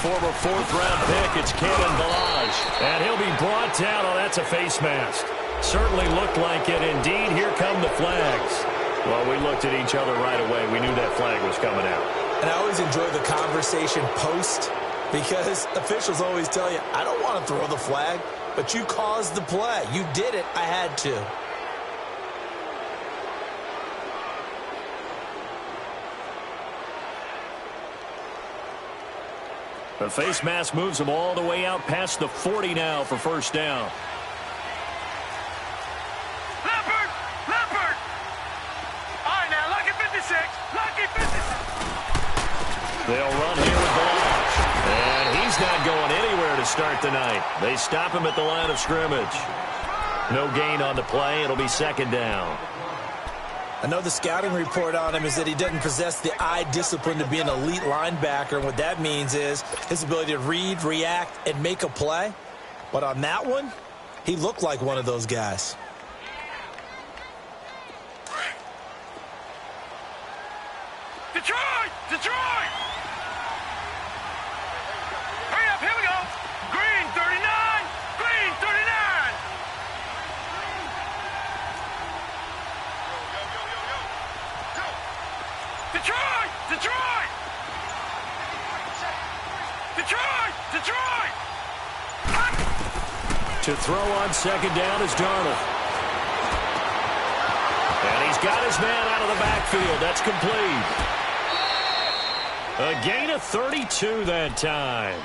former fourth-round pick. It's Cannon Balaj. And he'll be brought down. Oh, that's a face mask. Certainly looked like it. Indeed, here come the flags. Well, we looked at each other right away. We knew that flag was coming out. And I always enjoy the conversation post because officials always tell you, I don't want to throw the flag, but you caused the play. You did it. I had to. The face mask moves him all the way out past the 40 now for first down. Leopard! All right, now, lucky 56. Lucky 56. They'll run here with Balaj. And he's not going anywhere to start the night. They stop him at the line of scrimmage. No gain on the play. It'll be second down. I know the scouting report on him is that he doesn't possess the eye discipline to be an elite linebacker. And what that means is his ability to read, react, and make a play. But on that one, he looked like one of those guys. Detroit! Detroit! Hurry up, here we go. Green 39! Green 39! Detroit! Detroit! Detroit! Detroit! To throw on second down is Darnold. And he's got his man out of the backfield. That's complete. A gain of 32 that time.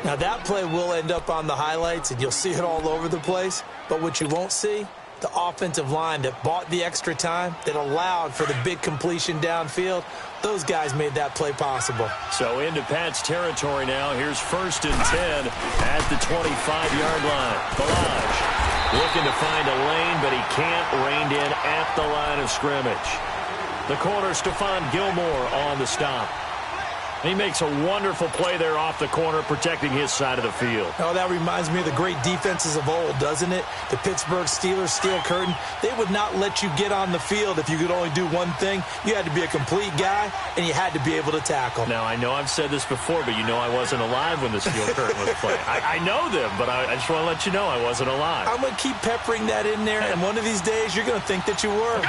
Now that play will end up on the highlights, and you'll see it all over the place. But what you won't see, the offensive line that bought the extra time, that allowed for the big completion downfield, those guys made that play possible. So into Pat's territory now. Here's first and 10 at the 25-yard line. Balaj looking to find a lane, but he can't. Reined in at the line of scrimmage. The corner, Stephon Gilmore, on the stop. He makes a wonderful play there off the corner, protecting his side of the field. Oh, that reminds me of the great defenses of old, doesn't it? The Pittsburgh Steelers, steel curtain. They would not let you get on the field if you could only do one thing. You had to be a complete guy, and you had to be able to tackle. Now, I know I've said this before, but you know I wasn't alive when the steel curtain was playing. I know them, but I just want to let you know I wasn't alive. I'm going to keep peppering that in there, and one of these days you're going to think that you were.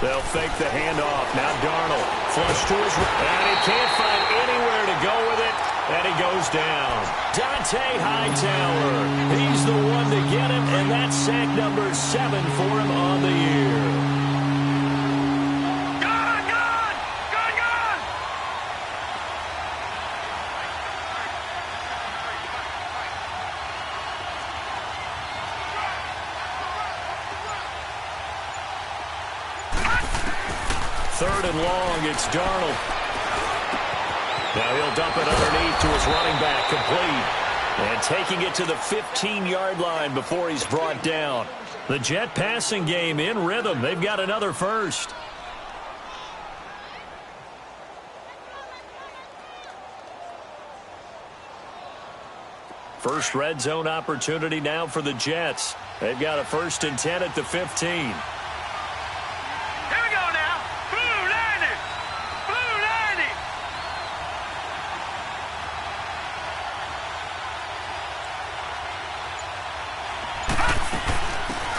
They'll fake the handoff. Now Darnold. Flush to his right. And he can't find anywhere to go with it. And he goes down. Dante Hightower. He's the one to get him. And that's sack number 7 for him on the year. Third and long, it's Darnold. Now he'll dump it underneath to his running back, complete. And taking it to the 15-yard line before he's brought down. The Jet passing game in rhythm. They've got another first. First red zone opportunity now for the Jets. They've got a first and 10 at the 15.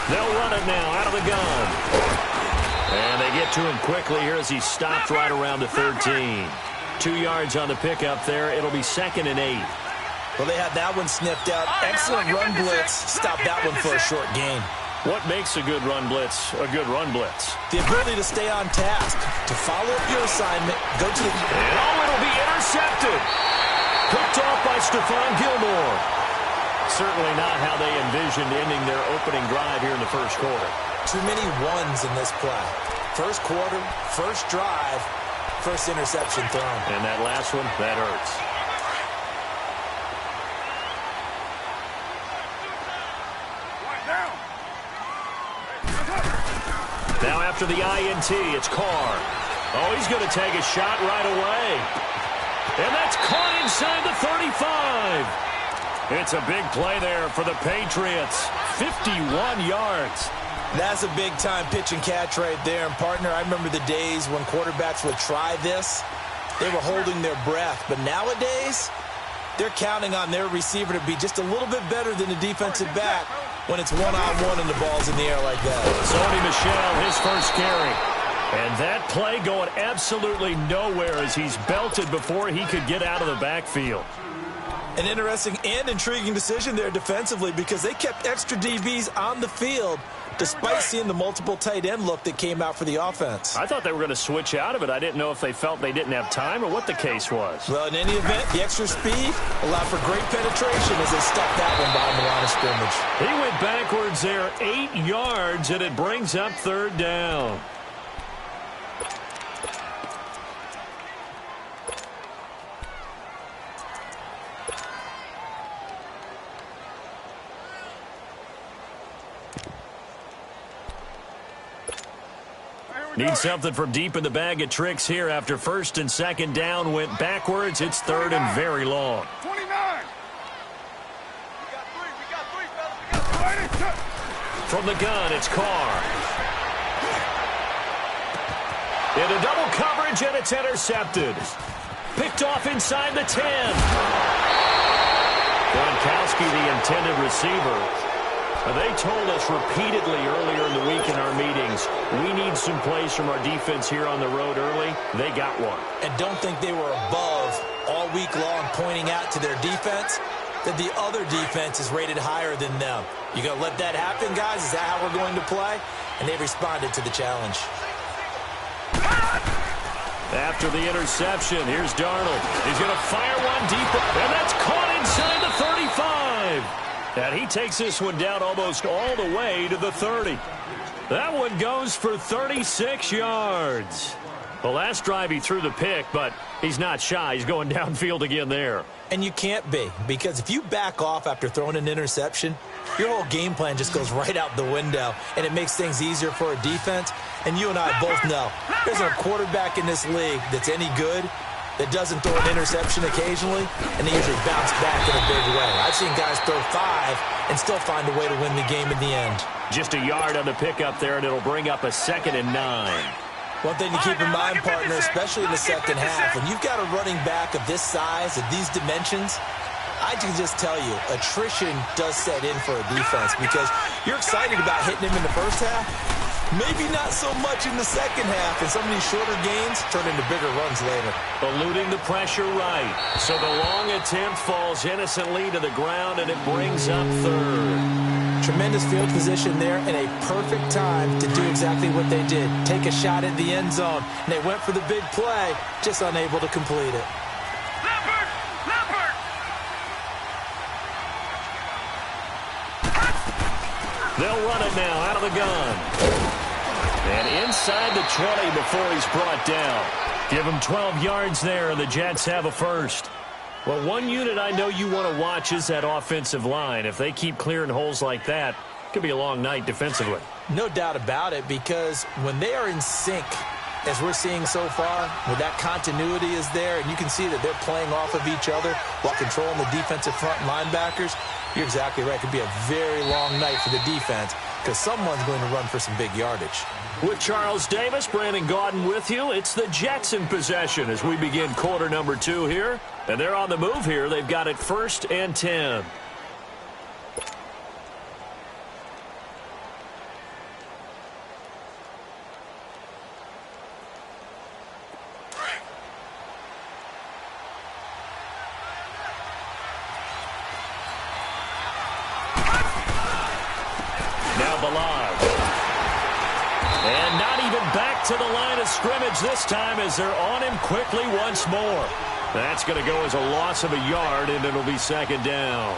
They'll run it now out of the gun. And they get to him quickly here as he stopped right around the 13. 2 yards on the pickup there. It'll be second and 8. Well, they had that one sniffed out. Excellent run blitz. Stop that one for a short gain. What makes a good run blitz a good run blitz? The ability to stay on task, to follow up your assignment, go to the... And it'll be intercepted. Picked off by Stephon Gilmore. Certainly not how they envisioned ending their opening drive here in the first quarter. Too many ones in this play. First quarter, first drive, first interception thrown. And that last one, that hurts. Now after the INT, it's Carr. Oh, he's going to take a shot right away. And that's caught inside the 35. It's a big play there for the Patriots. 51 yards. That's a big-time pitch and catch right there. And, partner, I remember the days when quarterbacks would try this. They were holding their breath. But nowadays, they're counting on their receiver to be just a little bit better than the defensive back when it's one-on-one and the ball's in the air like that. Sony Michel, his first carry. And that play going absolutely nowhere as he's belted before he could get out of the backfield. An interesting and intriguing decision there defensively because they kept extra DBs on the field despite seeing the multiple tight end look that came out for the offense. I thought they were going to switch out of it. I didn't know if they felt they didn't have time or what the case was. Well, in any event, the extra speed allowed for great penetration as they stuck that one behind the line of scrimmage. He went backwards there 8 yards, and it brings up third down. Need something from deep in the bag of tricks here after first and second down went backwards. It's third and very long. 29. We got three, fellas. From the gun, it's Carr. Into double coverage, and it's intercepted. Picked off inside the 10. Gronkowski, the intended receiver. They told us repeatedly earlier in the week in our meetings, we need some plays from our defense here on the road early. They got one. And don't think they were above all week long pointing out to their defense that the other defense is rated higher than them. You going to let that happen, guys? Is that how we're going to play? And they responded to the challenge. After the interception, here's Darnold. He's going to fire one deep, and that's caught inside the 35. And he takes this one down almost all the way to the 30. That one goes for 36 yards. The last drive he threw the pick, but he's not shy. He's going downfield again there. And you can't be, because if you back off after throwing an interception, your whole game plan just goes right out the window, and it makes things easier for a defense. And you and I both know there's a quarterback in this league that's any good that doesn't throw an interception occasionally, and they usually bounce back in a big way. I've seen guys throw 5 and still find a way to win the game in the end. Just a yard on the pickup there, and it'll bring up a 2nd and 9. One thing to keep in mind, partner, especially in the second half, when you've got a running back of this size, of these dimensions, I can just tell you, attrition does set in for a defense because you're excited about hitting him in the first half. Maybe not so much in the second half, and some of these shorter gains turn into bigger runs later. Eluding the pressure right. So the long attempt falls innocently to the ground, and it brings up third. Tremendous field position there and a perfect time to do exactly what they did. Take a shot at the end zone, and they went for the big play, just unable to complete it. They'll run it now out of the gun. And inside the 20 before he's brought down. Give him 12 yards there, and the Jets have a first. Well, one unit I know you want to watch is that offensive line. If they keep clearing holes like that, it could be a long night defensively. No doubt about it, because when they are in sync, as we're seeing so far, where that continuity is there, and you can see that they're playing off of each other while controlling the defensive front linebackers, you're exactly right. It could be a very long night for the defense because someone's going to run for some big yardage. With Charles Davis, Brandon Gaudin with you, it's the Jets in possession as we begin quarter number 2 here. And they're on the move here. They've got it 1st and 10. And not even back to the line of scrimmage this time as they're on him quickly once more. That's going to go as a loss of a yard, and it'll be 2nd down.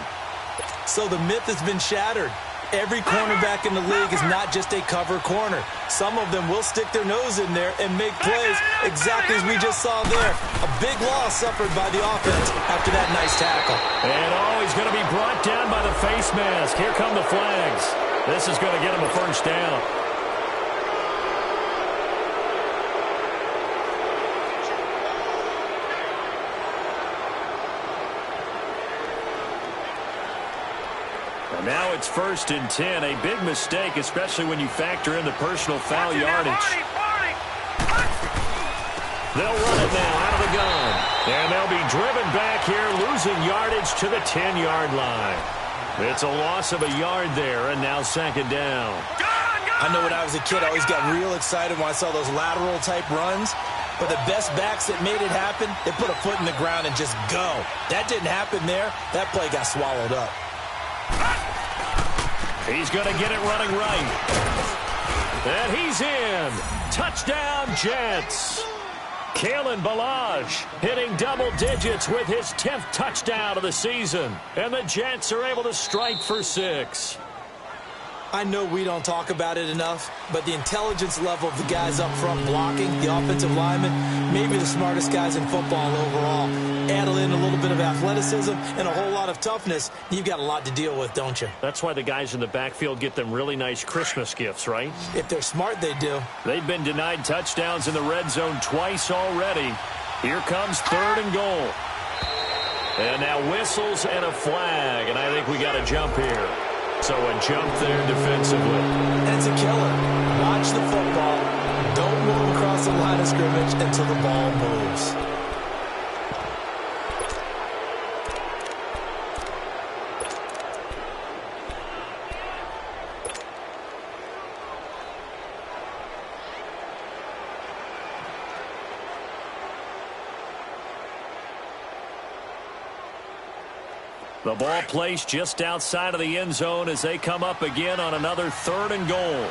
So the myth has been shattered. Every cornerback in the league is not just a cover corner. Some of them will stick their nose in there and make plays exactly as we just saw there. A big loss suffered by the offense after that nice tackle. And he's going to be brought down by the face mask. Here come the flags. This is going to get him a first down. And Now it's 1st and 10. A big mistake, especially when you factor in the personal foul yardage. They'll run it now out of the gun. And they'll be driven back here, losing yardage to the 10-yard line. It's a loss of a yard there, and now 2nd down. I know when I was a kid, I always got real excited when I saw those lateral-type runs. But the best backs that made it happen, they put a foot in the ground and just go. That didn't happen there. That play got swallowed up. He's going to get it running right. And he's in. Touchdown, Jets. Kalen Ballage hitting double digits with his 10th touchdown of the season. And the Jets are able to strike for 6. I know we don't talk about it enough, but the intelligence level of the guys up front blocking, the offensive linemen, maybe the smartest guys in football overall. Add in a little bit of athleticism and a whole lot of toughness, you've got a lot to deal with, don't you? That's why the guys in the backfield get them really nice Christmas gifts, right? If they're smart, they do. They've been denied touchdowns in the red zone twice already. Here comes 3rd and goal. And now whistles and a flag, and I think we got a jump here. So a jump there defensively. That's a killer. Watch the football. Don't move across the line of scrimmage until the ball moves. The ball placed just outside of the end zone as they come up again on another 3rd and goal.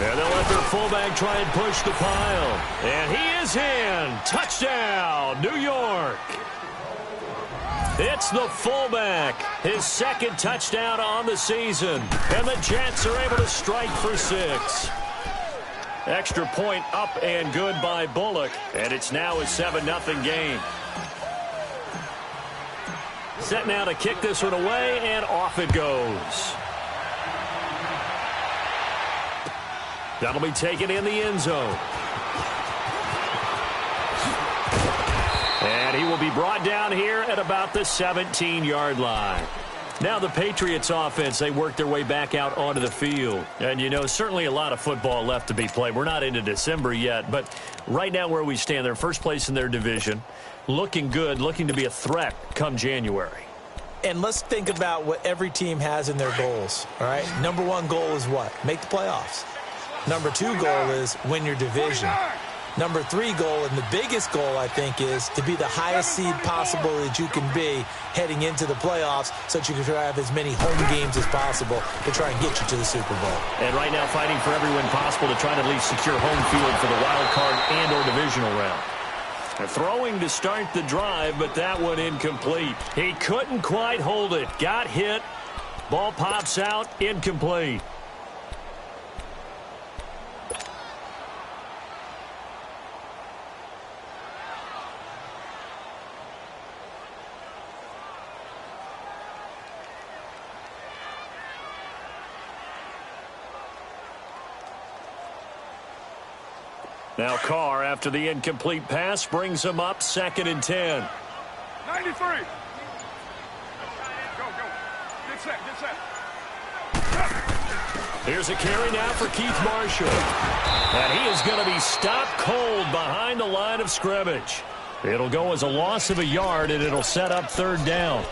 And they'll let their fullback try and push the pile. And he is in. Touchdown, New York. It's the fullback. His 2nd touchdown on the season. And the Jets are able to strike for 6. Extra point up and good by Bullock. And it's now a 7-0 game. Set now to kick this one away, and off it goes. That'll be taken in the end zone. And he will be brought down here at about the 17-yard line. Now the Patriots offense, they work their way back out onto the field. And, you know, certainly a lot of football left to be played. We're not into December yet, but right now where we stand, they're first place in their division. Looking good, looking to be a threat come January. And let's think about what every team has in their goals, all right? Number 1 goal is what? Make the playoffs. Number 2 goal is win your division. Number 3 goal, and the biggest goal, I think, is to be the highest seed possible that you can be heading into the playoffs so that you can try to have as many home games as possible to try and get you to the Super Bowl. And right now fighting for every win possible to try to at least secure home field for the wild card and or divisional round. They're throwing to start the drive, but that one incomplete. He couldn't quite hold it. Got hit. Ball pops out. Incomplete. Now Carr, after the incomplete pass, brings him up 2nd and 10. 93. Go, go. Get set, get set. Here's a carry now for Keith Marshall. And he is going to be stopped cold behind the line of scrimmage. It'll go as a loss of a yard, and it'll set up 3rd down.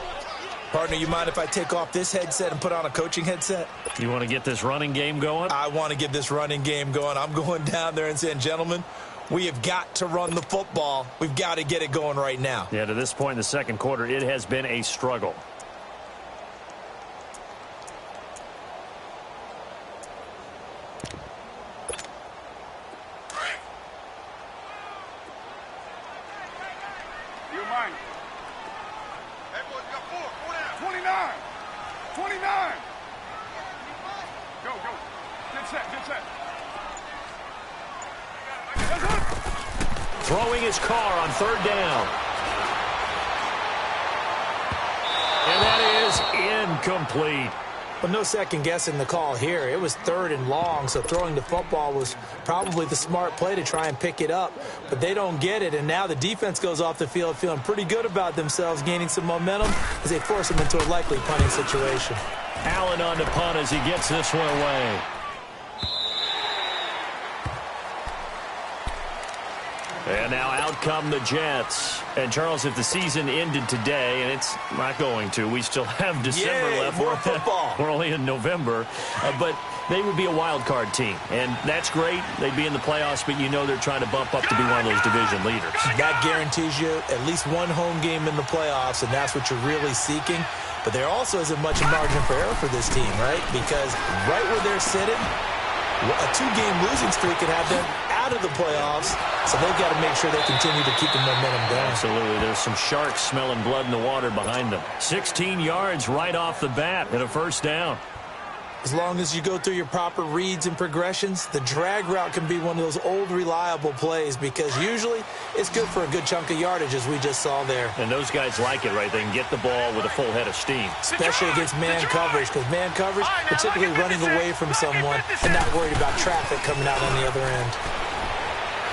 Partner, you mind if I take off this headset and put on a coaching headset? You want to get this running game going? I want to get this running game going. I'm going down there and saying, gentlemen, we have got to run the football. We've got to get it going right now. Yeah, to this point in the 2nd quarter, it has been a struggle. You mind? 29. 29. Go, go. Get set, get set. Throwing his car on 3rd down. And that is incomplete. Well, no second guessing the call here. It was 3rd and long, so throwing the football was probably the smart play to try and pick it up. But they don't get it, and now the defense goes off the field feeling pretty good about themselves, gaining some momentum as they force them into a likely punting situation. Allen on the punt as he gets this one away. And now out come the Jets. And, Charles, if the season ended today, and it's not going to, we still have December left. More football. We're only in November. But they would be a wild card team. And that's great. They'd be in the playoffs, but you know they're trying to bump up to be one of those division leaders. That guarantees you at least one home game in the playoffs, and that's what you're really seeking. But there also isn't much margin for error for this team, right? Because right where they're sitting, a 2-game losing streak could have them out of the playoffs, so they've got to make sure they continue to keep the momentum going. Absolutely. There's some sharks smelling blood in the water behind them. 16 yards right off the bat and a first down. As long as you go through your proper reads and progressions, the drag route can be one of those old reliable plays because usually it's good for a good chunk of yardage, as we just saw there. And those guys like it, right? They can get the ball with a full head of steam. Especially against man coverage, because man coverage, particularly running away from someone and not worried about traffic coming out on the other end.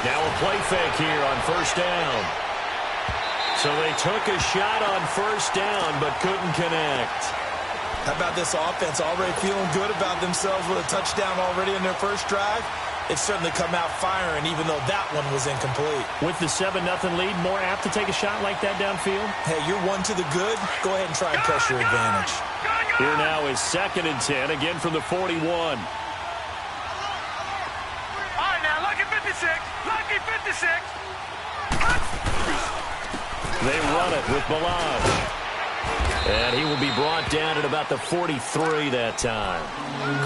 Now a play fake here on first down. So they took a shot on first down but couldn't connect. How about this offense already feeling good about themselves with a touchdown already in their first drive? It's certainly come out firing, even though that one was incomplete. With the 7-0 lead, more apt to take a shot like that downfield? Hey, you're one to the good. Go ahead and try and press your advantage. Here now is 2nd and 10, again from the 41. All right, now, lucky 56. Lucky 56. They run it with Balaj. And he will be brought down at about the 43 that time.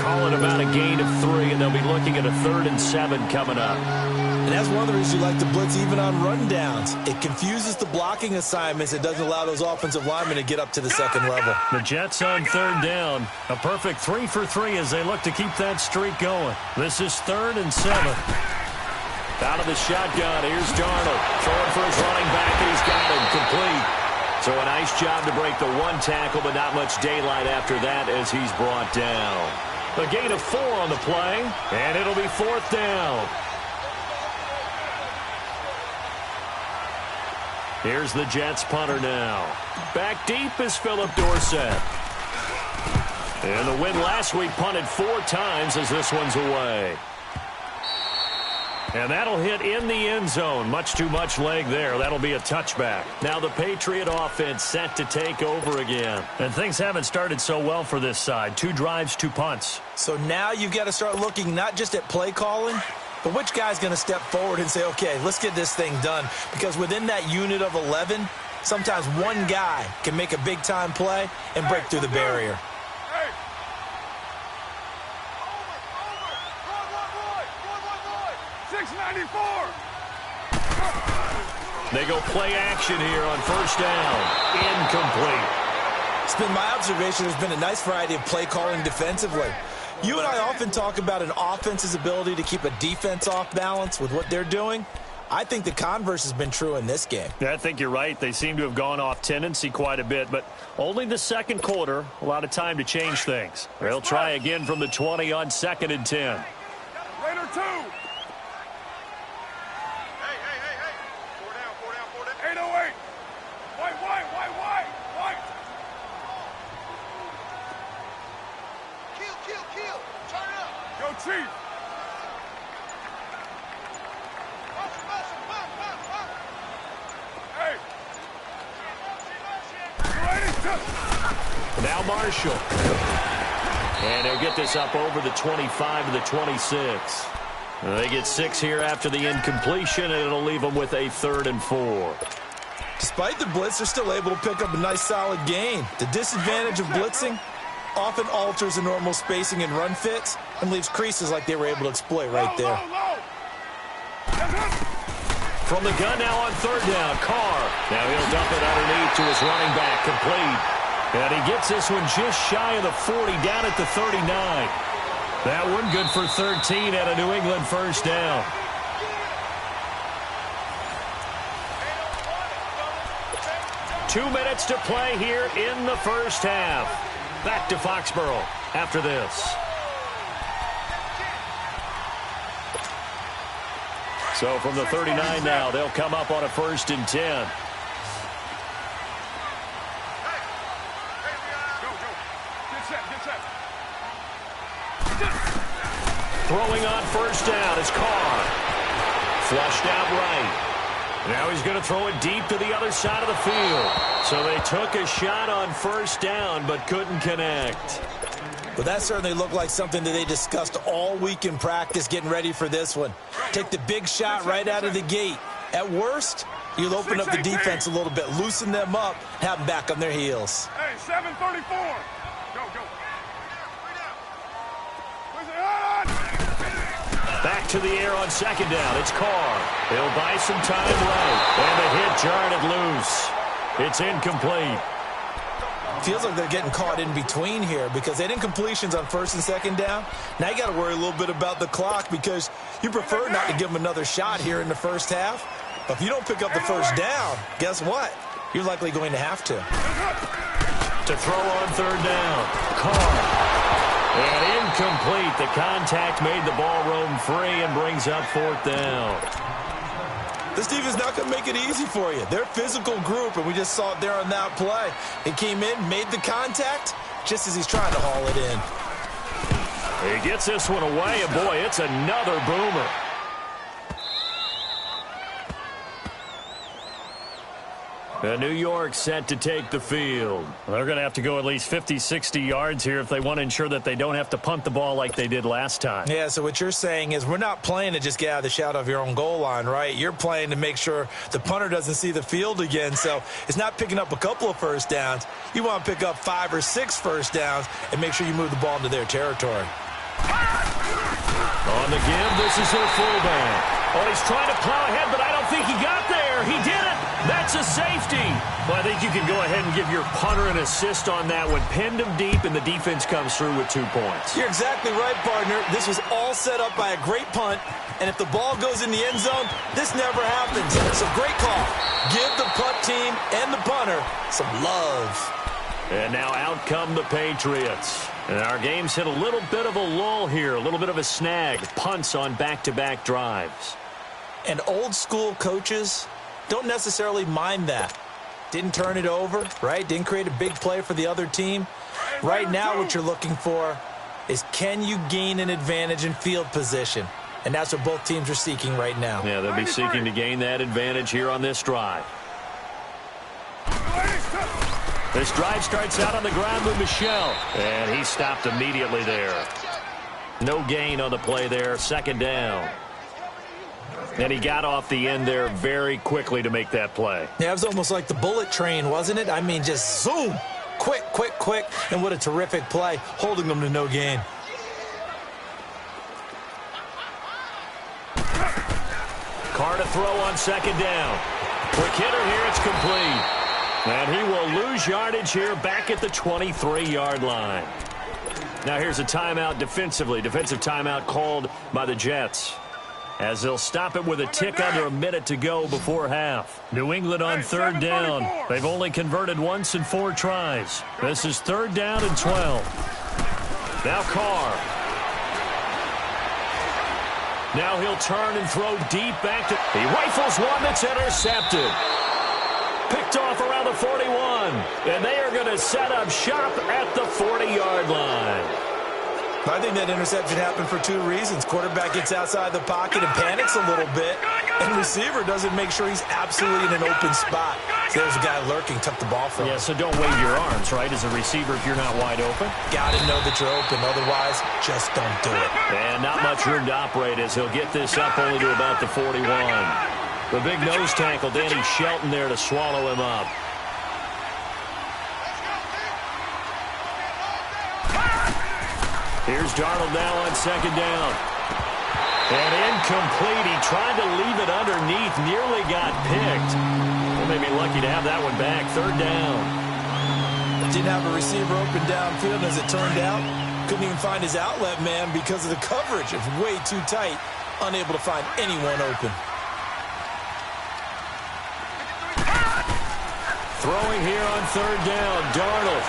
Calling about a gain of 3, and they'll be looking at a 3rd and 7 coming up. And that's one of the reasons you like to blitz even on rundowns. It confuses the blocking assignments. It doesn't allow those offensive linemen to get up to the second level. The Jets on 3rd down. A perfect 3 for 3 as they look to keep that streak going. This is 3rd and 7. Out of the shotgun, here's Darnold. Throwing for his running back, and he's got him complete. So a nice job to break the 1 tackle, but not much daylight after that as he's brought down. A gain of 4 on the play, and it'll be 4th down. Here's the Jets punter now. Back deep is Philip Dorsett. And the win last week punted 4 times as this one's away. And that'll hit in the end zone. Much too much leg there. That'll be a touchback. Now the Patriot offense set to take over again. And things haven't started so well for this side. 2 drives, 2 punts. So now you've got to start looking not just at play calling, but which guy's going to step forward and say, okay, let's get this thing done. Because within that unit of 11, sometimes one guy can make a big-time play and break through the barrier. 694. They go play action here on first down. Incomplete. It's been my observation there's been a nice variety of play calling defensively. You and I often talk about an offense's ability to keep a defense off balance with what they're doing. I think the converse has been true in this game. Yeah, I think you're right. They seem to have gone off tendency quite a bit, but only the second quarter, a lot of time to change things. They'll try again from the 20 on 2nd and 10. Raider 2. 808. White. Kill. Turn up. Yo, Chief. Hey. Now Marshall. And they'll get this up over the 25 to the 26. They get 6 here after the incompletion, and it'll leave them with a 3rd and 4. Despite the blitz, they're still able to pick up a nice solid gain. The disadvantage of blitzing often alters the normal spacing and run fits and leaves creases like they were able to exploit right there. From the gun now on 3rd down, Carr. Now he'll dump it underneath to his running back, complete. And he gets this one just shy of the 40, down at the 39. That one good for 13 at a New England first down. Two minutes to play here in the first half. Back to Foxborough. after this. So from the 39 now, they'll come up on a 1st and 10. Throwing on 1st down is Carr. Flushed out right. Now he's going to throw it deep to the other side of the field. So they took a shot on 1st down but couldn't connect. Well, that certainly looked like something that they discussed all week in practice getting ready for this one. Take the big shot right out of the gate. At worst, you'll open up the defense a little bit, loosen them up, have them back on their heels. Hey, 734. Go. Back to the air on 2nd down. It's Carr. He'll buy some time right. And the hit jarred it loose. It's incomplete. Feels like they're getting caught in between here because they didn't completions on 1st and 2nd down. Now you got to worry a little bit about the clock because you prefer not to give them another shot here in the 1st half. But if you don't pick up the 1st down, guess what? You're likely going to have to. To throw on 3rd down. Carr. And incomplete. The contact made the ball roam free and brings up 4th down. This defense not going to make it easy for you. They're a physical group, and we just saw it there on that play. He came in, made the contact, just as he's trying to haul it in. He gets this one away, and boy, it's another boomer. And New York set to take the field. They're going to have to go at least 50, 60 yards here if they want to ensure that they don't have to punt the ball like they did last time. Yeah, so what you're saying is we're not playing to just get out of the shot of your own goal line, right? You're playing to make sure the punter doesn't see the field again. So it's not picking up a couple of 1st downs. You want to pick up 5 or 6 1st downs and make sure you move the ball into their territory. On the give, this is their fullback. Oh, he's trying to plow ahead, but I don't think he got there. He did it. That's a safety. Well, I think you can go ahead and give your punter an assist on that one. Pinned him deep, and the defense comes through with 2 points. You're exactly right, partner. This was all set up by a great punt, and if the ball goes in the end zone, this never happens. So great call. Give the punt team and the punter some love. And now out come the Patriots. And our game's hit a little bit of a lull here, a little bit of a snag. Punts on back-to-back drives. And old-school coaches don't necessarily mind that. Didn't turn it over, right? Didn't create a big play for the other team. Right now what you're looking for is can you gain an advantage in field position? And that's what both teams are seeking right now. Yeah, they'll be seeking to gain that advantage here on this drive. This drive starts out on the ground with Michel. And he stopped immediately there. No gain on the play there. 2nd down. And he got off the end there very quickly to make that play. Yeah, it was almost like the bullet train, wasn't it? I mean, just zoom. Quick. And what a terrific play, holding them to no gain. Carr to throw on 2nd down. Quick hitter here, it's complete. And he will lose yardage here back at the 23-yard line. Now here's a timeout defensively. Defensive timeout called by the Jets, as they'll stop it with a tick under a minute to go before half. New England on 3rd down. They've only converted once in 4 tries. This is 3rd down and 12. Now Carr. Now he'll turn and throw deep back to... He rifles one that's intercepted. Picked off around the 41. And they are going to set up shop at the 40-yard line. I think that interception happened for 2 reasons. Quarterback gets outside the pocket and panics a little bit, and receiver doesn't make sure he's absolutely in an open spot. So there's a guy lurking, took the ball from him. Yeah, so don't wave your arms, right, as a receiver if you're not wide open. Got to know that you're open. Otherwise, just don't do it. And not much room to operate as he'll get this up only to about the 41. The big nose tackle, Danny Shelton there to swallow him up. Here's Darnold now on 2nd down. And incomplete. He tried to leave it underneath. Nearly got picked. Well, may be lucky to have that one back. 3rd down. Didn't have a receiver open downfield, as it turned out. Couldn't even find his outlet man because of the coverage. It's way too tight. Unable to find anyone open. Throwing here on 3rd down. Darnold.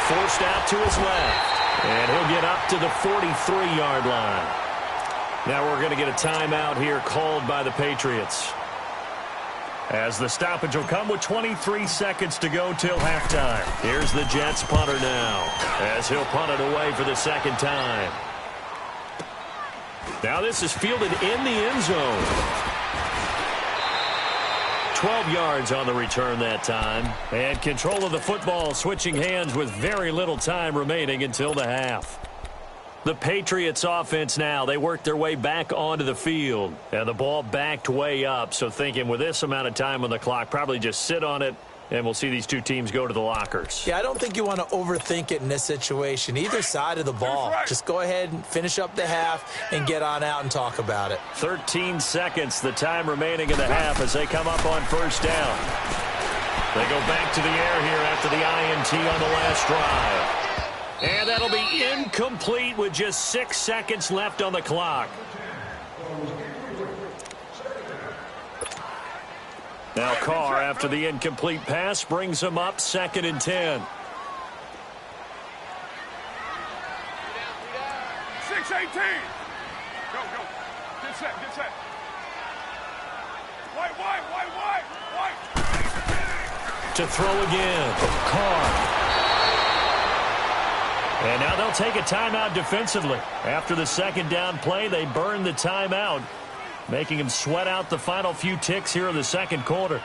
Forced out to his left. And he'll get up to the 43-yard line. Now we're going to get a timeout here called by the Patriots, as the stoppage will come with 23 seconds to go till halftime. Here's the Jets punter now, as he'll punt it away for the second time. Now this is fielded in the end zone. 12 yards on the return that time. And control of the football switching hands with very little time remaining until the half. The Patriots offense now, they work their way back onto the field. And the ball backed way up. So thinking with this amount of time on the clock, probably just sit on it, and we'll see these two teams go to the lockers. Yeah, I don't think you want to overthink it in this situation. Either side of the ball. Just go ahead and finish up the half and get on out and talk about it. 13 seconds, the time remaining in the half as they come up on first down. They go back to the air here after the INT on the last drive. And that'll be incomplete with just 6 seconds left on the clock. Now Carr, after the incomplete pass, brings him up 2nd and 10. 6-18. Go. Get set. White. To throw again. Carr. And now they'll take a timeout defensively. After the second down play, they burn the timeout, making him sweat out the final few ticks here in the second quarter.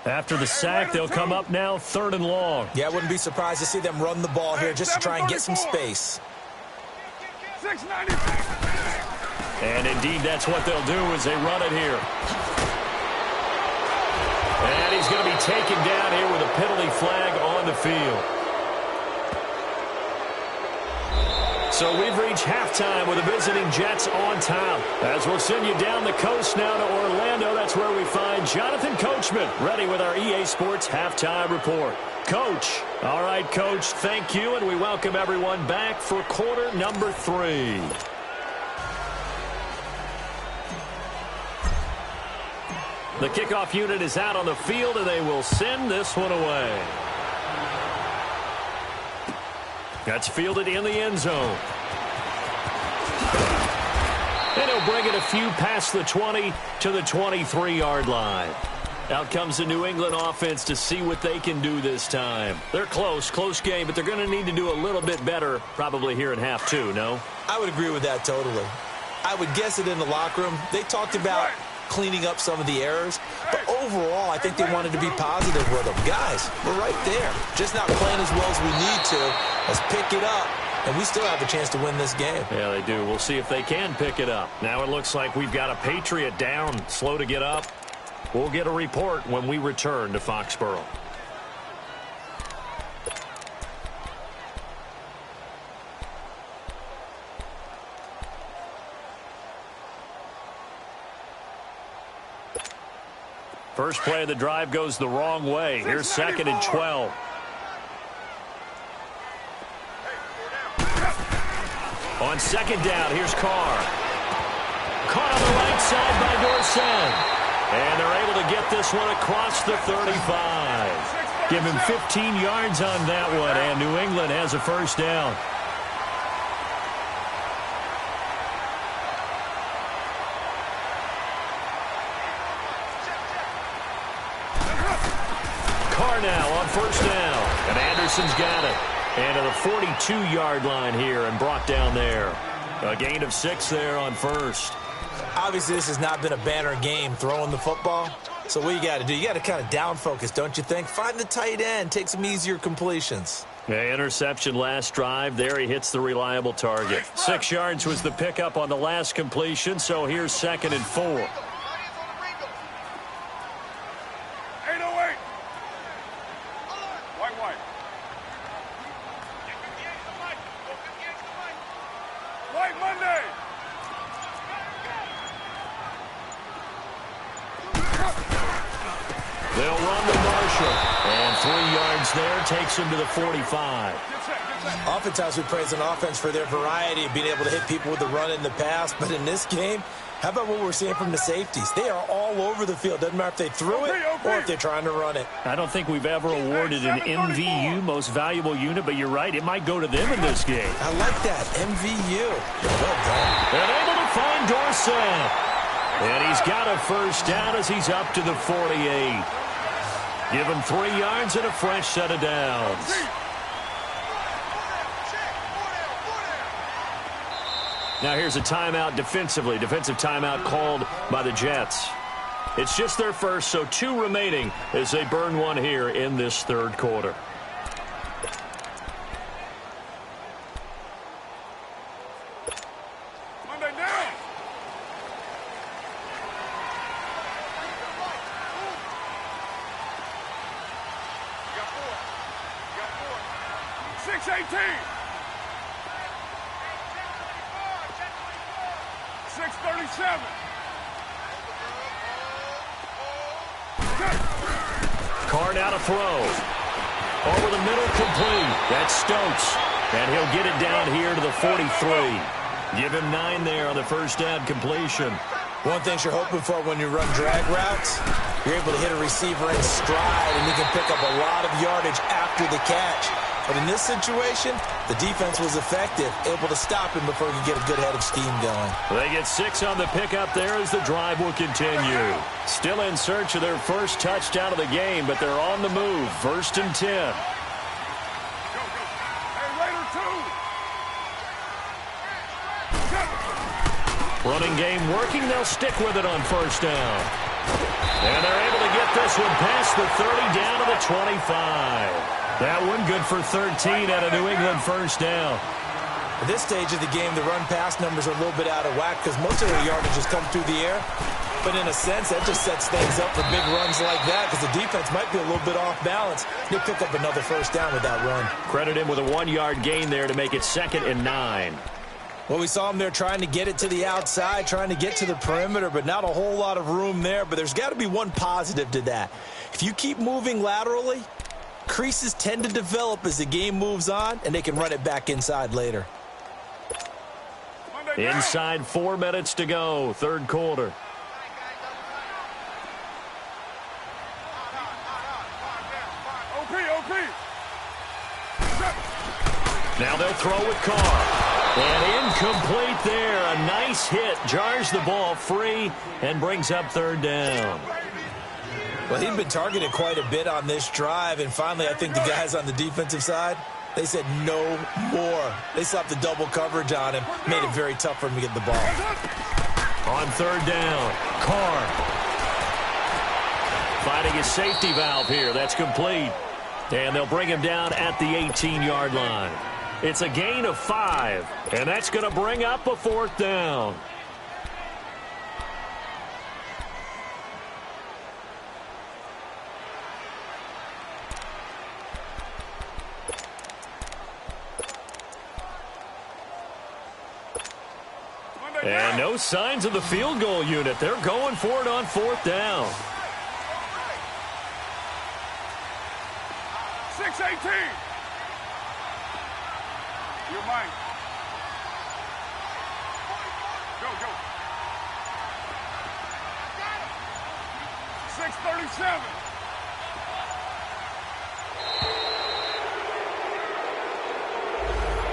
After the sack, they'll come up now 3rd and long. Yeah, I wouldn't be surprised to see them run the ball here just to try and get some space. 690. And indeed, that's what they'll do as they run it here. And he's going to be taken down here with a penalty flag on the field. So we've reached halftime with the visiting Jets on top. As we'll send you down the coast now to Orlando, that's where we find Jonathan Coachman, ready with our EA Sports Halftime Report. Coach. All right, Coach, thank you, and we welcome everyone back for quarter number 3. The kickoff unit is out on the field, and they will send this one away. That's fielded in the end zone. And he'll bring it a few past the 20 to the 23-yard line. Out comes the New England offense to see what they can do this time. They're close game, but they're going to need to do a little bit better probably here in half 2, no? I would agree with that totally. I would guess it in the locker room. They talked about cleaning up some of the errors, but overall, I think they wanted to be positive with them. Guys, we're right there. Just not playing as well as we need to. Let's pick it up, and we still have a chance to win this game. Yeah, they do. We'll see if they can pick it up. Now it looks like we've got a Patriot down, slow to get up. We'll get a report when we return to Foxborough. First play of the drive goes the wrong way. Here's 2nd and 12. On 2nd down, here's Carr. Caught on the right side by Dorsett. And they're able to get this one across the 35. Give him 15 yards on that one, and New England has a first down. Now on first down, and Anderson's got it. And to the 42-yard line here and brought down there. A gain of 6 there on first. Obviously, this has not been a banner game throwing the football. So what you got to do, you got to kind of down focus, don't you think? Find the tight end, take some easier completions. Yeah, interception last drive. There he hits the reliable target. 6 yards was the pickup on the last completion, so here's 2nd and 4. distance there takes him to the 45. Oftentimes we praise an offense for their variety of being able to hit people with the run in the pass, but in this game, how about what we're seeing from the safeties? They are all over the field. Doesn't matter if they threw it or if they're trying to run it. I don't think we've ever awarded an MVU, most valuable unit, but you're right. It might go to them in this game. I like that. MVU. Well done. And able to find Dorsett. And he's got a first down as he's up to the 48. Give him 3 yards and a fresh set of downs. Now here's a timeout defensively. Defensive timeout called by the Jets. It's just their first, so 2 remaining as they burn one here in this third quarter. Card out of throw. Over the middle, complete. That's Stokes. And he'll get it down here to the 43. Give him 9 there on the first down completion. One thing you're hoping for when you run drag routes, you're able to hit a receiver in stride, and he can pick up a lot of yardage after the catch. But in this situation, the defense was effective, able to stop him before he could get a good head of steam going. They get 6 on the pickup there as the drive will continue. Still in search of their first touchdown of the game, but they're on the move. 1st and 10. Running game working. They'll stick with it on first down. And they're able to get this one past the 30 down to the 25. That one good for 13 at a New England first down. At this stage of the game, the run-pass numbers are a little bit out of whack because most of their yardage has come through the air. But in a sense, that just sets things up for big runs like that because the defense might be a little bit off balance. They pick up another first down with that run. Credit him with a 1-yard gain there to make it 2nd and 9. Well, we saw him there trying to get it to the outside, trying to get to the perimeter, but not a whole lot of room there. But there's got to be one positive to that. If you keep moving laterally, creases tend to develop as the game moves on, and they can run it back inside later. Inside 4 minutes to go, third quarter. Now they'll throw with Carr. And incomplete there. A nice hit. Jars the ball free and brings up 3rd down. Well, he'd been targeted quite a bit on this drive, and finally I think the guys on the defensive side, they said no more. They slapped the double coverage on him, made it very tough for him to get the ball. On 3rd down, Carr finding his safety valve here. That's complete. And they'll bring him down at the 18-yard line. It's a gain of 5, and that's going to bring up a 4th down. And no signs of the field goal unit. They're going for it on 4th down. 6-18. You're mine. Go. 6:37.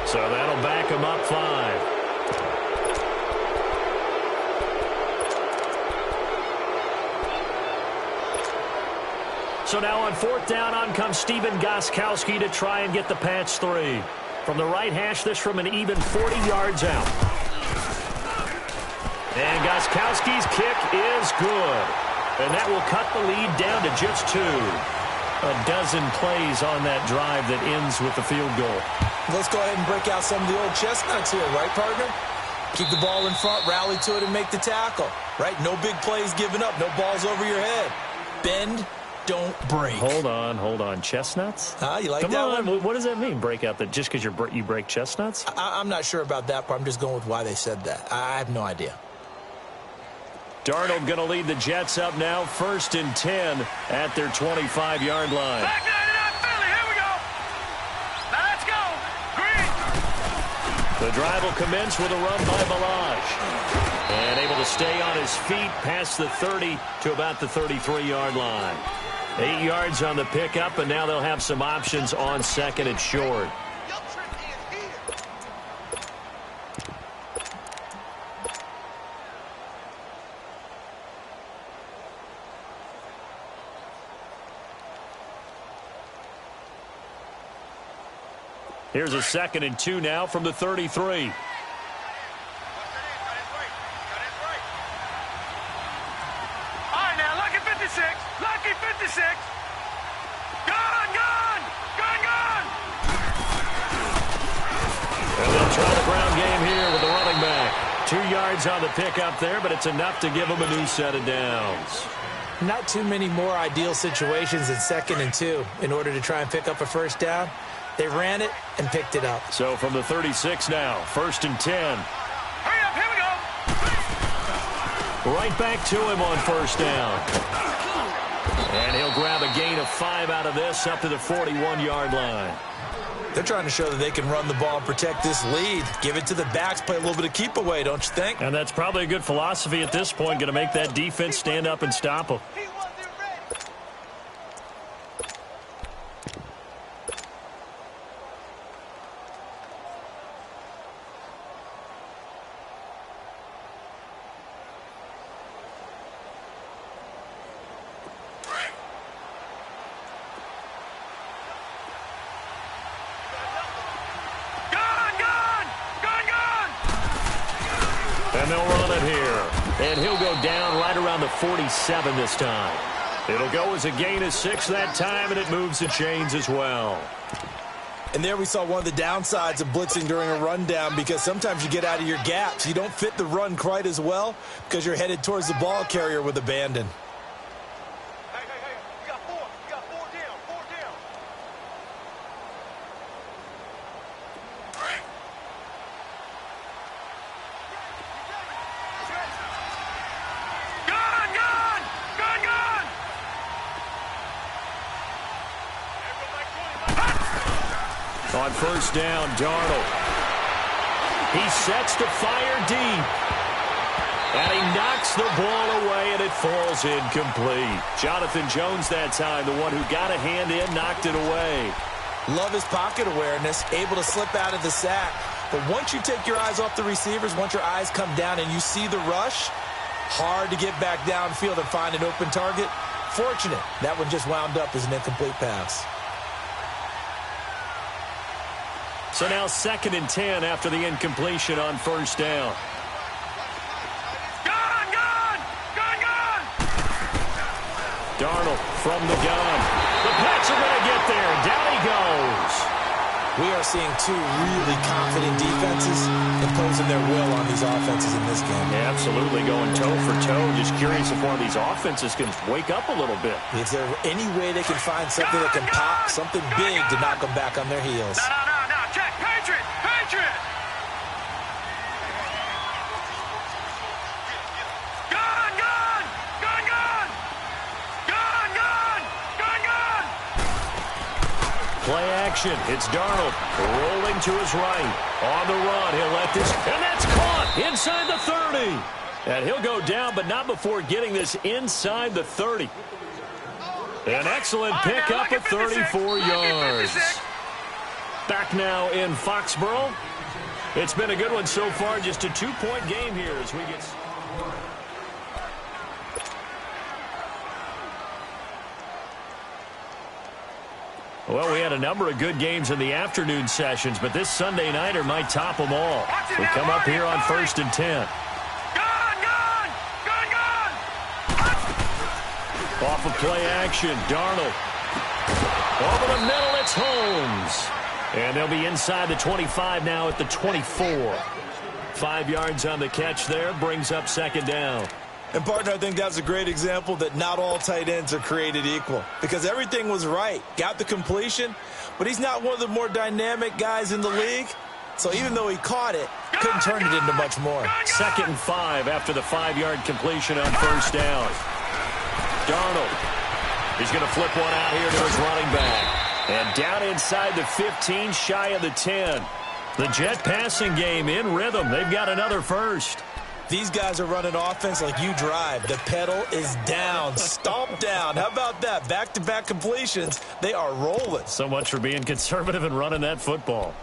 So that'll back him up 5. So now on 4th down, on comes Stephen Gostkowski to try and get the patch 3. From the right hash, this from an even 40 yards out. And Gostkowski's kick is good. And that will cut the lead down to just 2. A dozen plays on that drive that ends with the field goal. Let's go ahead and break out some of the old chestnuts here, right, partner? Keep the ball in front, rally to it, and make the tackle, right? No big plays given up, no balls over your head. Bend, don't break. Hold on. Chestnuts? You like Come that on. one? What does that mean, break out? That just because you break chestnuts? I'm not sure about that, but I'm just going with why they said that. I have no idea. Darnold going to lead the Jets up now, 1st and 10 at their 25-yard line. Back 99 Philly, here The drive will commence with a run by Balaj. And able to stay on his feet past the 30 to about the 33-yard line. 8 yards on the pickup, and now they'll have some options on second and short. Here's a 2nd and 2 now from the 33. Lucky 56. Gone. And they'll try the ground game here with the running back. 2 yards on the pickup there, but it's enough to give them a new set of downs. Not too many more ideal situations than 2nd and 2 in order to try and pick up a first down. They ran it and picked it up. So from the 36 now, 1st and 10. Hurry up, here we go. Right back to him on 1st down. And he'll grab a gain of 5 out of this up to the 41-yard line. They're trying to show that they can run the ball and protect this lead. Give it to the backs, play a little bit of keep away, don't you think? And that's probably a good philosophy at this point, going to make that defense stand up and stop them. And they'll run it here. And he'll go down right around the 47 this time. It'll go as a gain of 6 that time, and it moves the chains as well. And there we saw one of the downsides of blitzing during a rundown, because sometimes you get out of your gaps. You don't fit the run quite as well because you're headed towards the ball carrier with abandon. Hey, you got 4. You got 4 down. 4 down. On 1st down, Darnold. He sets to fire deep. And he knocks the ball away, and it falls incomplete. Jonathan Jones that time, the one who got a hand in, knocked it away. Love his pocket awareness, able to slip out of the sack. But once you take your eyes off the receivers, once your eyes come down and you see the rush, hard to get back downfield and find an open target. Fortunate, that one just wound up as an incomplete pass. So now 2nd and 10 after the incompletion on 1st down. Gone! Darnold from the gun. The Pats are going to get there. Down he goes. We are seeing 2 really confident defenses imposing their will on these offenses in this game. Yeah, absolutely, going toe for toe. Just curious if one of these offenses can wake up a little bit. Is there any way they can find something that can pop, something big to knock them back on their heels? No. Check. Patriot! Gone! Play action. It's Darnold rolling to his right. On the run, he'll let this, and that's caught inside the 30. And he'll go down, but not before getting this inside the 30. An excellent pickup at 34 yards. Back now in Foxborough. It's been a good one so far. Just a 2-point game here as we get... Well, we had a number of good games in the afternoon sessions, but this Sunday nighter might top them all. We come up here on 1st and 10. Gone! Off of play action, Darnold. Over the middle, it's Holmes. And they'll be inside the 25 now at the 24. 5 yards on the catch there, brings up 2nd down. And, partner, I think that's a great example that not all tight ends are created equal, because everything was right. Got the completion, but he's not one of the more dynamic guys in the league. So even though he caught it, couldn't turn it into much more. 2nd and 5 after the 5-yard completion on 1st down. Darnold. He's going to flip one out here to his running back. And down inside the 15, shy of the 10. The Jet passing game in rhythm. They've got another first. These guys are running offense like you drive. The pedal is down, stomp down. How about that? Back-to-back completions. They are rolling. So much for being conservative and running that football.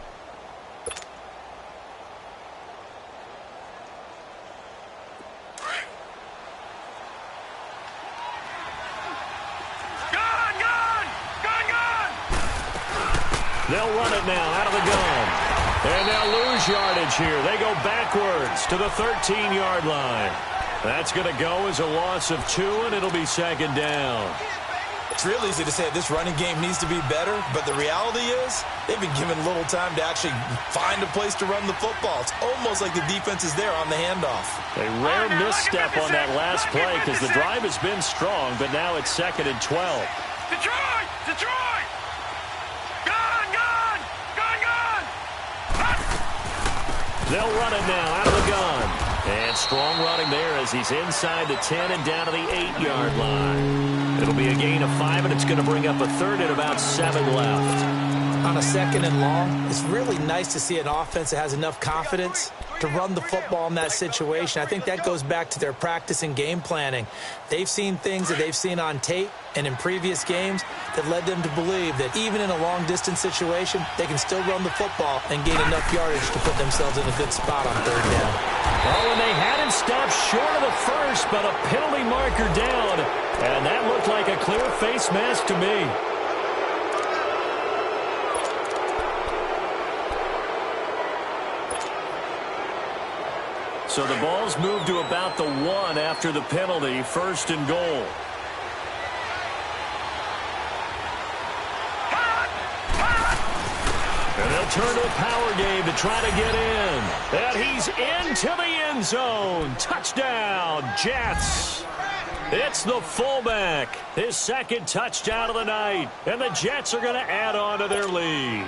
They'll run it now out of the gun. And they'll lose yardage here. They go backwards to the 13-yard line. That's going to go as a loss of 2, and it'll be second down. It's real easy to say this running game needs to be better, but the reality is they've been given little time to actually find a place to run the football. It's almost like the defense is there on the handoff. A rare misstep on that last play because the drive has been strong, but now it's 2nd and 12. Detroit! Detroit! They'll run it now out of the gun. And strong running there as he's inside the 10 and down to the 8-yard line. It'll be a gain of 5, and it's going to bring up a third and about 7 left. On a 2nd and long, it's really nice to see an offense that has enough confidence to run the football in that situation. I think that goes back to their practice and game planning. They've seen things that they've seen on tape and in previous games that led them to believe that even in a long-distance situation, they can still run the football and gain enough yardage to put themselves in a good spot on 3rd down. Oh, and they had him stopped short of the first, but a penalty marker down. And that looked like a clear face mask to me. So the ball's moved to about the 1 after the penalty, 1st and goal. And they'll turn to a power game to try to get in. And he's into the end zone. Touchdown, Jets. It's the fullback. His 2nd touchdown of the night. And the Jets are going to add on to their lead.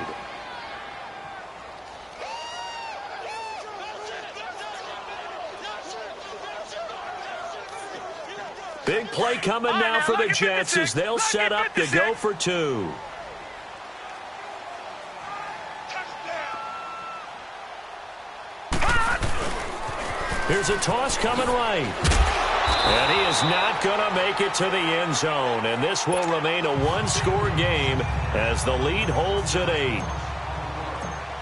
Big play coming now for the Jets as they'll set up to go for 2. Here's a toss coming right. And he is not going to make it to the end zone. And this will remain a 1-score game as the lead holds at 8.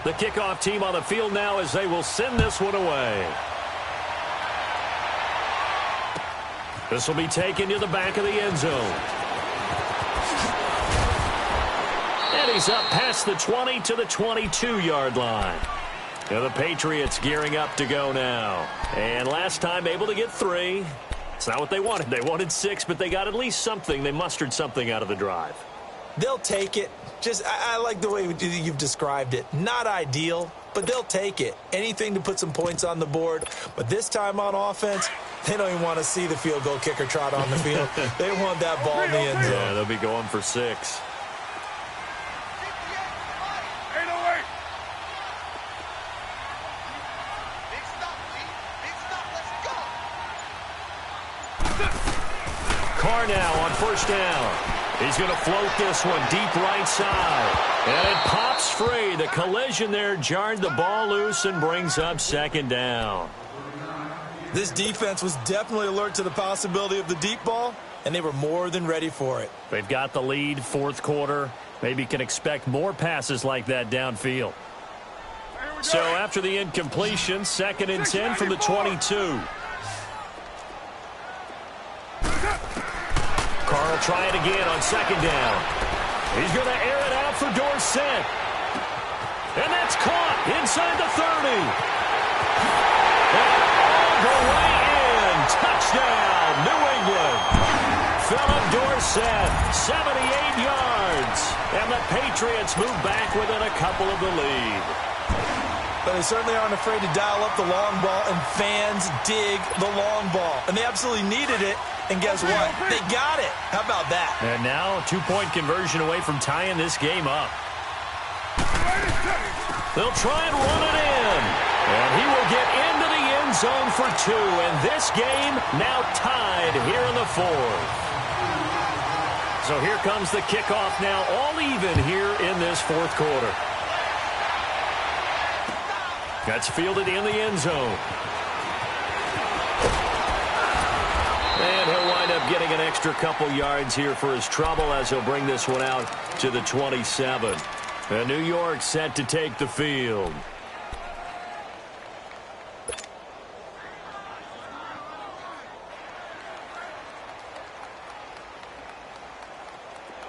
The kickoff team on the field now as they will send this one away. This will be taken to the back of the end zone. And he's up past the 20 to the 22-yard line. And the Patriots gearing up to go now. And last time able to get 3. It's not what they wanted. They wanted 6, but they got at least something. They mustered something out of the drive. They'll take it. I like the way you've described it. Not ideal, but they'll take it. Anything to put some points on the board. But this time on offense, they don't even want to see the field goal kicker trot on the field. They want that ball in the end zone. Yeah, they'll be going for 6. Carr now on 1st down. He's going to float this one deep right side. And it pops free. The collision there jarred the ball loose and brings up 2nd down. This defense was definitely alert to the possibility of the deep ball, and they were more than ready for it. They've got the lead, 4th quarter. Maybe can expect more passes like that downfield. So after the incompletion, 2nd and 10 from the 22. Carr will try it again on 2nd down. He's going to air it out for Dorsett. And that's caught inside the 30. And all the way in. Touchdown, New England. Philip Dorsett, 78 yards. And the Patriots move back within a couple of the lead. But they certainly aren't afraid to dial up the long ball, and fans dig the long ball. And they absolutely needed it. And guess what? They got it. How about that? And now a 2-point conversion away from tying this game up. They'll try and run it in. And he will get into the end zone for 2. And this game now tied here in the 4th. So here comes the kickoff now, all even here in this 4th quarter. That's fielded in the end zone. And he'll wind up getting an extra couple yards here for his trouble as he'll bring this one out to the 27. And New York set to take the field.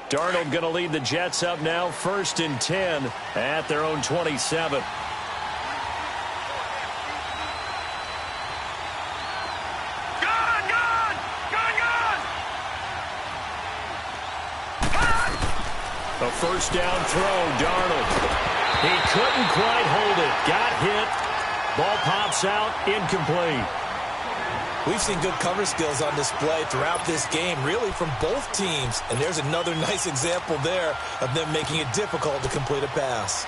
Darnold going to lead the Jets up now, 1st and 10 at their own 27. A first down throw, Darnold. He couldn't quite hold it. Got hit. Ball pops out, incomplete. We've seen good cover skills on display throughout this game, really from both teams. And there's another nice example there of them making it difficult to complete a pass.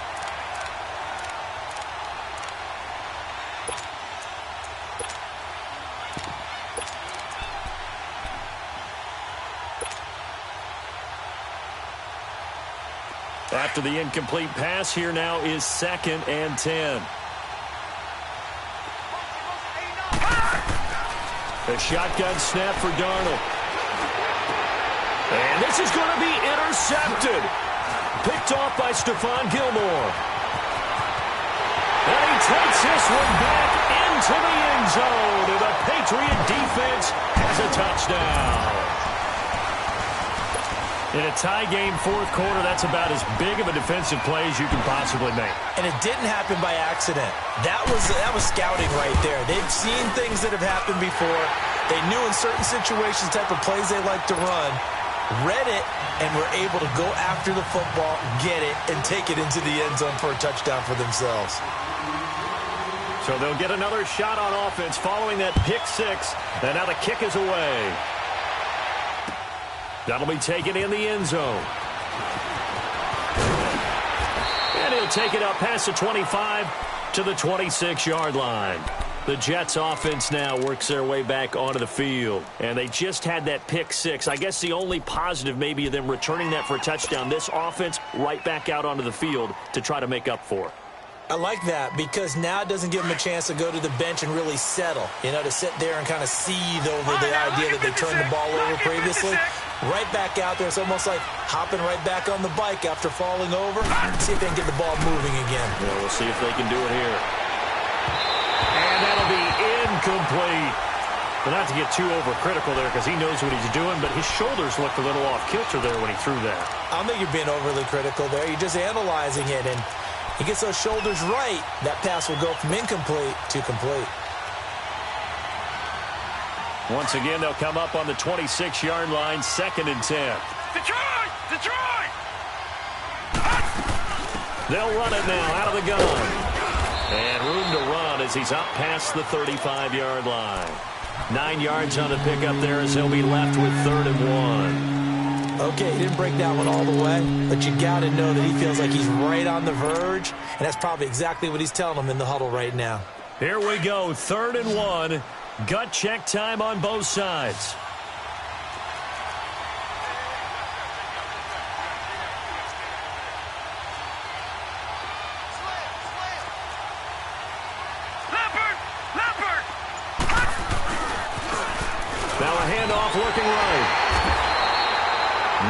After the incomplete pass, here now is 2nd and 10. A shotgun snap for Darnold. And this is going to be intercepted. Picked off by Stephon Gilmore. And he takes this one back into the end zone. And the Patriot defense has a touchdown. In a tie game, 4th quarter, that's about as big of a defensive play as you can possibly make. And it didn't happen by accident. That was scouting right there. They've seen things that have happened before. They knew in certain situations the type of plays they like to run, read it, and were able to go after the football, get it, and take it into the end zone for a touchdown for themselves. So they'll get another shot on offense following that pick 6, and now the kick is away. That'll be taken in the end zone. And he'll take it up past the 25 to the 26-yard line. The Jets offense now works their way back onto the field. And they just had that pick 6. I guess the only positive maybe of them returning that for a touchdown. This offense right back out onto the field to try to make up for it. I like that because now it doesn't give them a chance to go to the bench and really settle. You know, to sit there and kind of seethe over the idea that they turned the ball over previously. Right back out there. It's almost like hopping right back on the bike after falling over. See if they can get the ball moving again. Yeah, we'll see if they can do it here. And that'll be incomplete. But not to get too overcritical there because he knows what he's doing, but his shoulders looked a little off kilter there when he threw that. I don't think you're being overly critical there. You're just analyzing it, and he gets those shoulders right. That pass will go from incomplete to complete. Once again, they'll come up on the 26-yard line, 2nd and 10. Detroit! Detroit! They'll run it now out of the gun. And room to run as he's up past the 35-yard line. 9 yards on the pickup there as he'll be left with 3rd and 1. Okay, he didn't break that one all the way, but you got to know that he feels like he's right on the verge, and that's probably exactly what he's telling them in the huddle right now. Here we go, 3rd and 1. Gut check time on both sides. Leopard! Now a handoff looking right.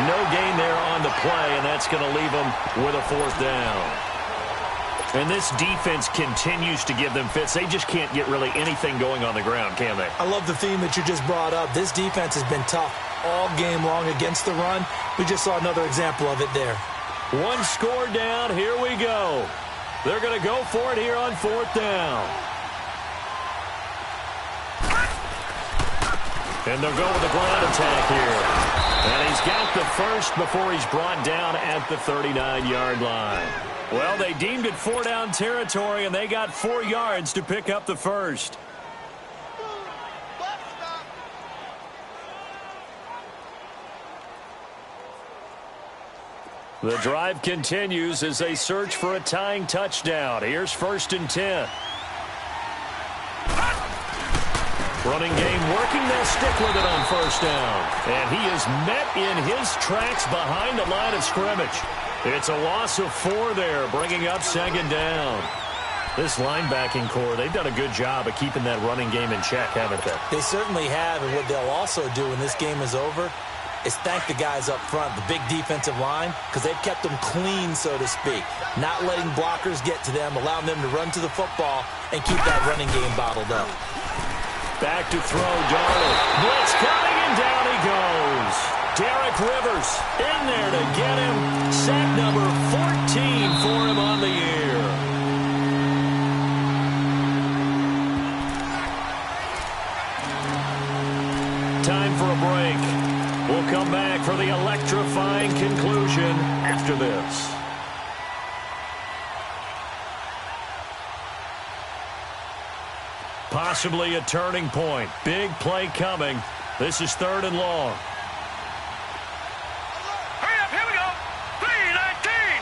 No gain there on the play, and that's going to leave them with a 4th down. And this defense continues to give them fits. They just can't get really anything going on the ground, can they? I love the theme that you just brought up. This defense has been tough all game long against the run. We just saw another example of it there. One score down. Here we go. They're going to go for it here on 4th down. And they'll go with the ground attack here. And he's got the first before he's brought down at the 39-yard line. Well, they deemed it 4-down territory, and they got 4 yards to pick up the first. The drive continues as they search for a tying touchdown. Here's 1st and 10. Running game working. They'll stick with it on 1st down. And he is met in his tracks behind the line of scrimmage. It's a loss of 4 there, bringing up 2nd down. This linebacking core, they've done a good job of keeping that running game in check, haven't they? They certainly have, and what they'll also do when this game is over is thank the guys up front, the big defensive line, because they've kept them clean, so to speak, not letting blockers get to them, allowing them to run to the football and keep that running game bottled up. Back to throw, Darnold. Blitz coming, and down he goes. Derek Rivers in there to get him. Sack number 14 for him on the year. Time for a break. We'll come back for the electrifying conclusion after this. Possibly a turning point. Big play coming. This is 3rd and long. Hurry up, here we go. 3-19.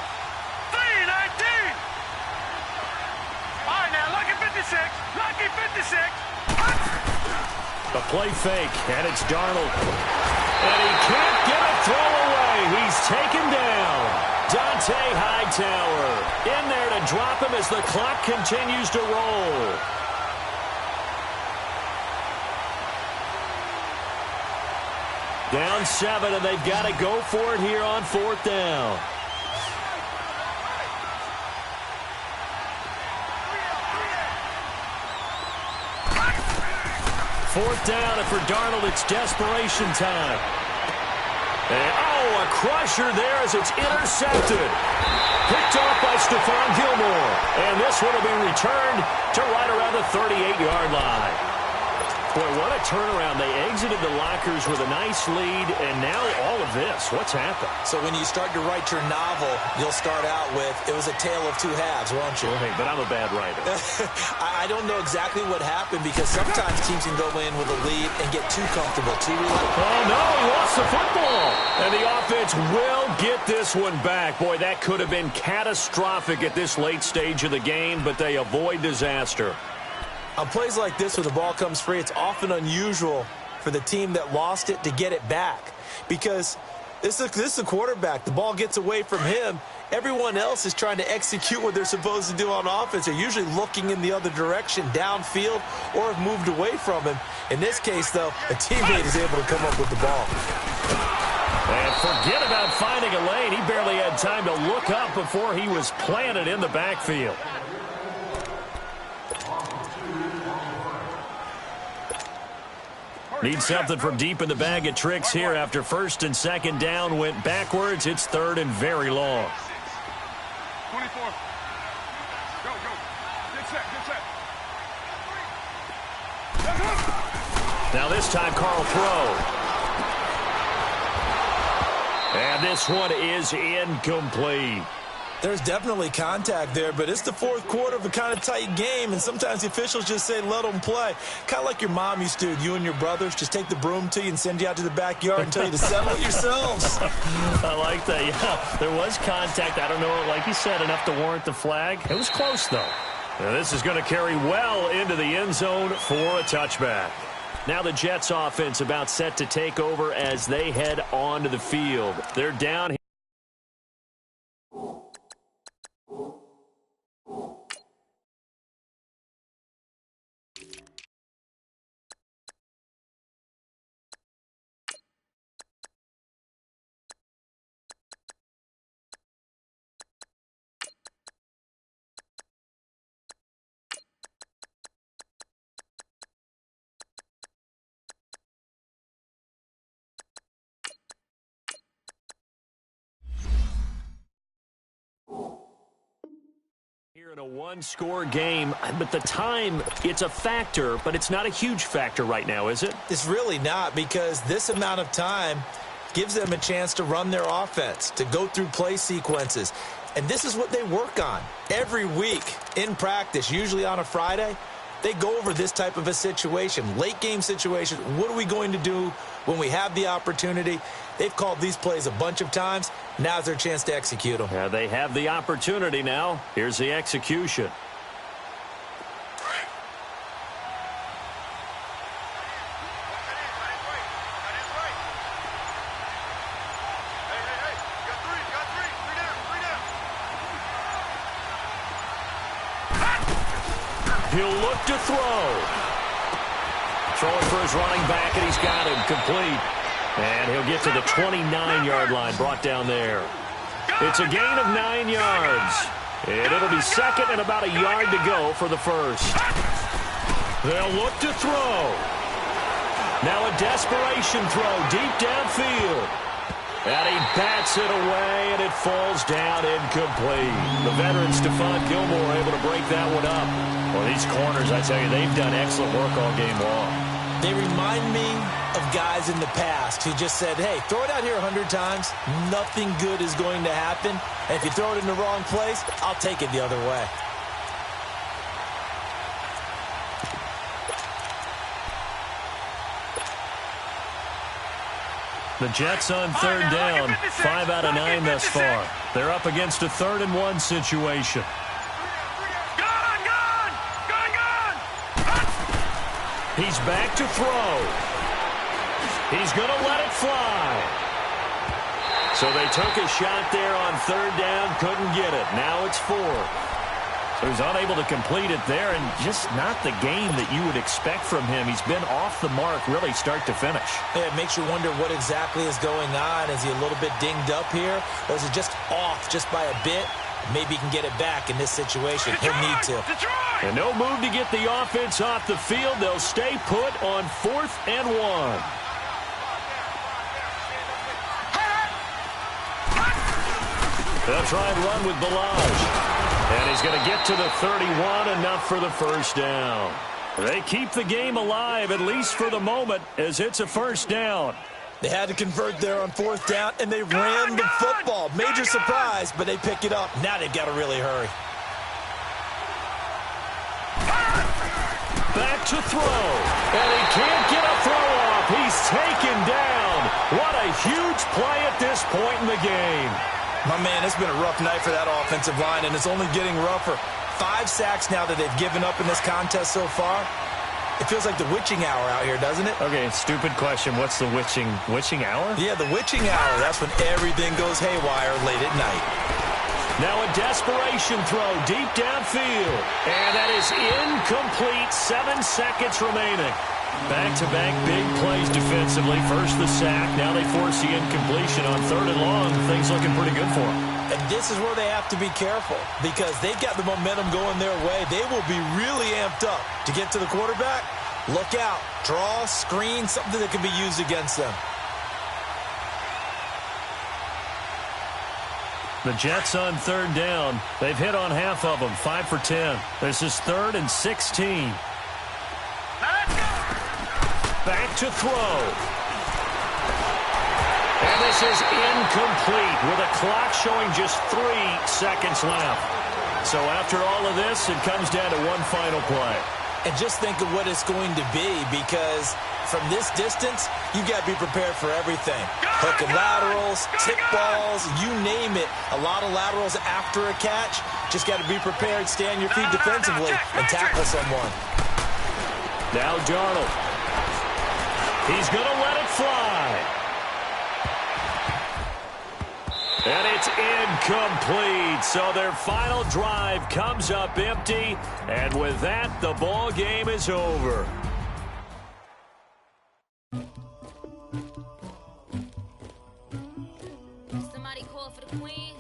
3-19. All right, now, lucky 56. Lucky 56. A play fake, and it's Darnold. And he can't get a throw away. He's taken down. Dante Hightower in there to drop him as the clock continues to roll. Down 7, and they've got to go for it here on 4th down. Fourth down, and for Darnold, it's desperation time. And, a crusher there as it's intercepted. Picked off by Stephon Gilmore. And this one will be returned to right around the 38-yard line. Boy, what a turnaround. They exited the lockers with a nice lead, and now all of this. What's happened? So when you start to write your novel, you'll start out with, it was a tale of two halves, won't you? Hey, but I'm a bad writer. I don't know exactly what happened, because sometimes teams can go in with a lead and get too comfortable, too relaxed. Oh, no, he lost the football. And the offense will get this one back. Boy, that could have been catastrophic at this late stage of the game, but they avoid disaster. On plays like this, when the ball comes free, it's often unusual for the team that lost it to get it back, because this is a quarterback. The ball gets away from him. Everyone else is trying to execute what they're supposed to do on offense. They're usually looking in the other direction, downfield, or have moved away from him. In this case, though, a teammate is able to come up with the ball. And forget about finding a lane. He barely had time to look up before he was planted in the backfield. Need something from deep in the bag of tricks here after 1st and 2nd down went backwards. It's 3rd and very long. 24. Go. Get set. Now this time, Carl throw. And this one is incomplete. There's definitely contact there, but it's the 4th quarter of a kind of tight game, and sometimes the officials just say, let them play. Kind of like your mom used to, you and your brothers, just take the broom to you and send you out to the backyard and tell you to settle it yourselves. I like that, yeah. There was contact. I don't know, like you said, enough to warrant the flag. It was close, though. Now, this is going to carry well into the end zone for a touchback. Now the Jets offense about set to take over as they head onto the field. They're down here. Here in a one-score game, but the time, it's a factor, but it's not a huge factor right now, is it? It's really not, because this amount of time gives them a chance to run their offense, to go through play sequences. And this is what they work on every week in practice, usually on a Friday. They go over this type of a situation, late game situation. What are we going to do when we have the opportunity? They've called these plays a bunch of times. Now's their chance to execute them. Yeah, they have the opportunity now. Here's the execution. He'll look to throw. Throwing for his running back, and he's got him complete. And he'll get to the 29-yard line, brought down there. It's a gain of 9 yards. And it'll be second and about a yard to go for the first. They'll look to throw. Now a desperation throw deep downfield. And he bats it away, and it falls down incomplete. The veteran Stephon Gilmore able to break that one up. Well, these corners, I tell you, they've done excellent work all game long. They remind me of guys in the past who just said, hey, throw it out here 100 times. Nothing good is going to happen. And if you throw it in the wrong place, I'll take it the other way. The Jets on third down, 5 out of 9 thus far. They're up against a 3rd-and-1 situation. He's back to throw. He's going to let it fly. So they took a shot there on 3rd down, couldn't get it. Now it's 4. So he's unable to complete it there, and just not the game that you would expect from him. He's been off the mark really start to finish. Yeah, it makes you wonder what exactly is going on. Is he a little bit dinged up here, or is it just off just by a bit? Maybe he can get it back in this situation. He'll need to. And no move to get the offense off the field. They'll stay put on 4th and 1. They'll try and run with Balaj. And he's going to get to the 31, enough for the first down. They keep the game alive, at least for the moment, as it's a first down. They had to convert there on 4th down, and they ran the football. Major surprise, but they pick it up. Now they've got to really hurry. Back to throw. And he can't get a throw off. He's taken down. What a huge play at this point in the game. My man, it's been a rough night for that offensive line, and it's only getting rougher. 5 sacks now that they've given up in this contest so far. It feels like the witching hour out here, doesn't it? Okay, stupid question. What's the witching hour? Yeah, the witching hour. That's when everything goes haywire late at night. Now a desperation throw deep downfield. And that is incomplete. 7 seconds remaining. Back-to-back big plays defensively. First the sack. Now they force the incompletion on 3rd and long. Things looking pretty good for them. And this is where they have to be careful because they've got the momentum going their way. They will be really amped up to get to the quarterback. Look out. Draw, screen, something that can be used against them. The Jets on 3rd down. They've hit on half of them, 5 for 10. This is 3rd and 16. Back to throw. And this is incomplete with a clock showing just 3 seconds left. So after all of this, it comes down to one final play. And just think of what it's going to be because from this distance, you've got to be prepared for everything. Hook and laterals, tip balls, you name it. A lot of laterals after a catch. Just got to be prepared, stay on your feet defensively, and tackle someone. Now Darnold. He's going to let it fly. And it's incomplete. So their final drive comes up empty. And with that, the ball game is over. Somebody call for the queen.